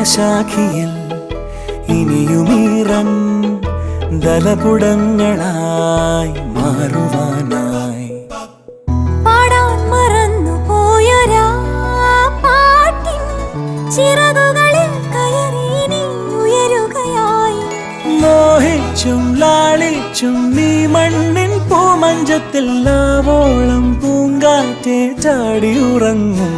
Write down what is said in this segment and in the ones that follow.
ഹൃദയശാഖിയിൽ ഇനിയുമീറൻ ദലപുടങ്ങളായി മാറുവാനായി പാടാൻ മറന്നു പോയൊരാ പാട്ടിൻ ചിറകുകളിൽ കയറി നീ ഉയരുകയായി. മോഹിച്ചും ലാളിച്ചും നീ മണ്ണിൻ പൂമഞ്ചത്തിൽ ആവോളം പൂങ്കാറ്റെ ചാടിയുറങ്ങും.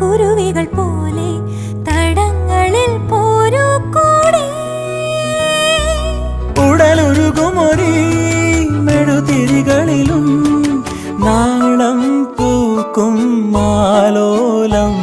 കുരുവികൾ പോലെ തടങ്ങളിൽ പോരൂ കൂടെ. ഉടലൊരുകുമൊരീ മെഴുതിരികളിലും നാളം പൂക്കും മാലോലം.